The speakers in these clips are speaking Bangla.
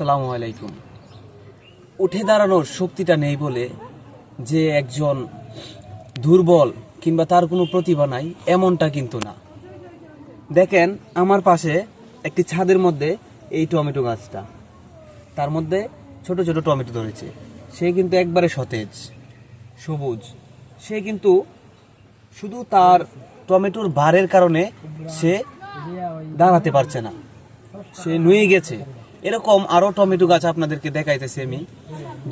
আসসালামু আলাইকুম। উঠে দাঁড়ানোর শক্তিটা নেই বলে যে একজন দুর্বল কিংবা তার কোনো প্রতিভা নাই এমনটা কিন্তু না। দেখেন আমার পাশে একটি ছাদের মধ্যে এই টমেটো গাছটা, তার মধ্যে ছোট ছোট টমেটো ধরেছে। সে কিন্তু একবারে সতেজ সবুজ। সে কিন্তু শুধু তার টমেটোর ভারের কারণে সে দাঁড়াতে পারছে না, সে নুয়ে গেছে। এরকম আরো টমেটো গাছ আপনাদেরকে দেখাইতেছি আমি,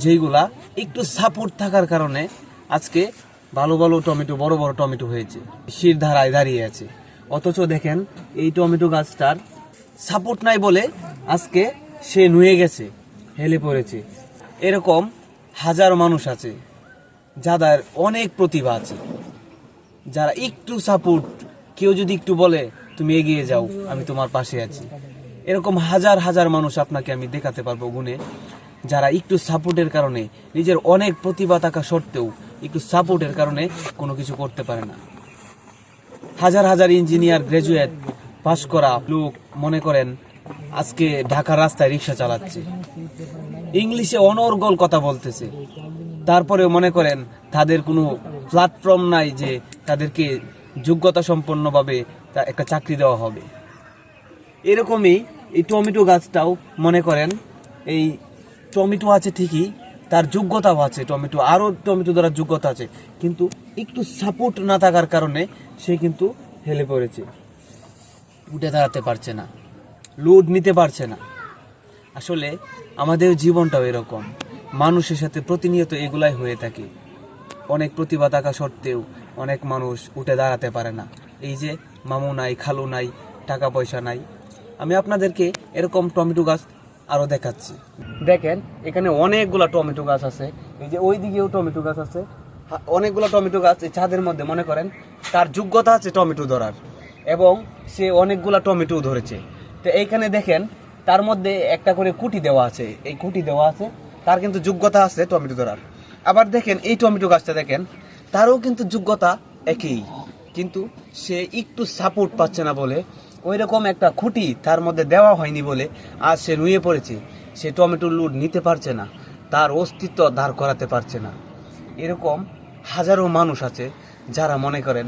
যেইগুলা একটু সাপোর্ট থাকার কারণে আজকে ভালো ভালো টমেটো, বড় বড় টমেটো হয়েছে, শির ধারায় দাঁড়িয়ে আছে। অথচ দেখেন এই টমেটো গাছটার সাপোর্ট নাই বলে আজকে সে নুয়ে গেছে, হেলে পড়েছে। এরকম হাজার মানুষ আছে যাদের অনেক প্রতিভা আছে, যারা একটু সাপোর্ট, কেউ যদি একটু বলে তুমি এগিয়ে যাও আমি তোমার পাশে আছি, এরকম হাজার হাজার মানুষ আপনাকে আমি দেখাতে পারবো গুণে, যারা একটু সাপোর্টের কারণে, নিজের অনেক প্রতিভা থাকা সত্ত্বেও একটু সাপোর্টের কারণে কোনো কিছু করতে পারে না। হাজার হাজার ইঞ্জিনিয়ার, গ্রাজুয়েট পাশ করা লোক মনে করেন আজকে ঢাকার রাস্তায় রিক্সা চালাচ্ছে, ইংলিশে অনর্গল কথা বলতেছে, তারপরে মনে করেন তাদের কোনো প্ল্যাটফর্ম নাই যে তাদেরকে যোগ্যতা সম্পন্নভাবে একটা চাকরি দেওয়া হবে। এরকমই এই টমেটো গাছটাও মনে করেন এই টমেটো আছে ঠিকই, তার যোগ্যতাও আছে, টমেটো আরও টমেটো ধরার যোগ্যতা আছে, কিন্তু একটু সাপোর্ট না থাকার কারণে সে কিন্তু হেলে পড়েছে, উঠে দাঁড়াতে পারছে না, লোড নিতে পারছে না। আসলে আমাদের জীবনটাও এরকম, মানুষের সাথে প্রতিনিয়ত এগুলাই হয়ে থাকে। অনেক প্রতিভা থাকা সত্ত্বেও অনেক মানুষ উঠে দাঁড়াতে পারে না। এই যে মামু নাই, খালু নাই, টাকা পয়সা নাই। আমি আপনাদেরকে এরকম টমেটো গাছ আরও দেখাচ্ছি। দেখেন এখানে অনেকগুলা টমেটো গাছ আছে, এই যে ওই দিকেও টমেটো গাছ আছে, অনেকগুলা টমেটো গাছ এই ছাদের মধ্যে। মনে করেন তার যোগ্যতা আছে টমেটো ধরার, এবং সে অনেকগুলা টমেটো ধরেছে। তো এইখানে দেখেন তার মধ্যে একটা করে কুটি দেওয়া আছে, এই কুটি দেওয়া আছে, তার কিন্তু যোগ্যতা আছে টমেটো ধরার। আবার দেখেন এই টমেটো গাছটা দেখেন, তারও কিন্তু যোগ্যতা একই, কিন্তু সে একটু সাপোর্ট পাচ্ছে না বলে, ওই রকম একটা খুঁটি তার মধ্যে দেওয়া হয়নি বলে আজ সে নুয়ে পড়েছে। সে টমেটোর লোড নিতে পারছে না, তার অস্তিত্ব দাঁড় করাতে পারছে না। এরকম হাজারো মানুষ আছে যারা মনে করেন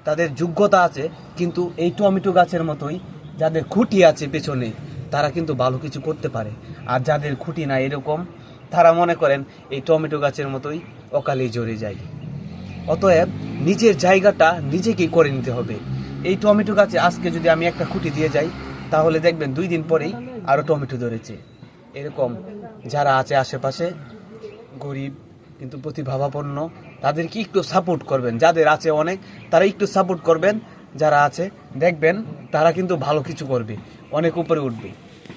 তাদের যোগ্যতা আছে, কিন্তু এই টমেটো গাছের মতোই যাদের খুঁটি আছে পেছনে, তারা কিন্তু ভালো কিছু করতে পারে। আর যাদের খুঁটি না এরকম, তারা মনে করেন এই টমেটো গাছের মতোই অকালেই ঝরে যায়। অতএব নিজের জায়গাটা নিজেকেই করে নিতে হবে। এই টমেটো গাছে আজকে যদি আমি একটা খুঁটি দিয়ে যাই, তাহলে দেখবেন 2 দিন পরেই আরও টমেটো ধরেছে। এরকম যারা আছে আশেপাশে গরিব কিন্তু প্রতিভাবাপন্ন, তাদেরকে একটু সাপোর্ট করবেন। যাদের আছে অনেক, তারা একটু সাপোর্ট করবেন। যারা আছে দেখবেন তারা কিন্তু ভালো কিছু করবে, অনেক উপরে উঠবে।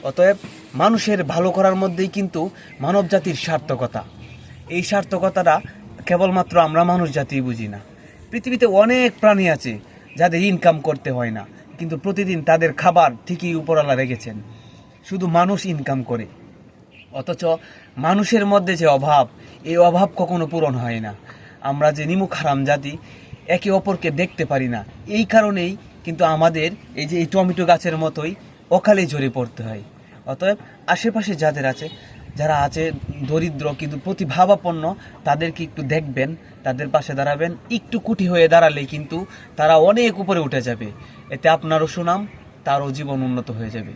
অতএব মানুষের ভালো করার মধ্যেই কিন্তু মানব জাতির সার্থকতা। এই সার্থকতাটা কেবলমাত্র আমরা মানুষ জাতি বুঝি না। পৃথিবীতে অনেক প্রাণী আছে যাদের ইনকাম করতে হয় না, কিন্তু প্রতিদিন তাদের খাবার ঠিকই উপরওয়ালা রেখেছেন। শুধু মানুষ ইনকাম করে, অথচ মানুষের মধ্যে যে অভাব, এই অভাব কখনো পূরণ হয় না। আমরা যে নিমুখ হারাম জাতি, একে অপরকে দেখতে পারি না। এই কারণেই কিন্তু আমাদের এই যে এই টমেটো গাছের মতোই অকালে ঝরে পড়তে হয়। অতএব আশেপাশে যাদের আছে, যারা আছে দরিদ্র কিন্তু প্রতিভাবাপন্ন, তাদেরকে একটু দেখবেন, তাদের পাশে দাঁড়াবেন। একটু কুটি হয়ে দাঁড়ালেই কিন্তু তারা অনেক উপরে উঠে যাবে। এতে আপনারও সুনাম, তারও জীবন উন্নত হয়ে যাবে।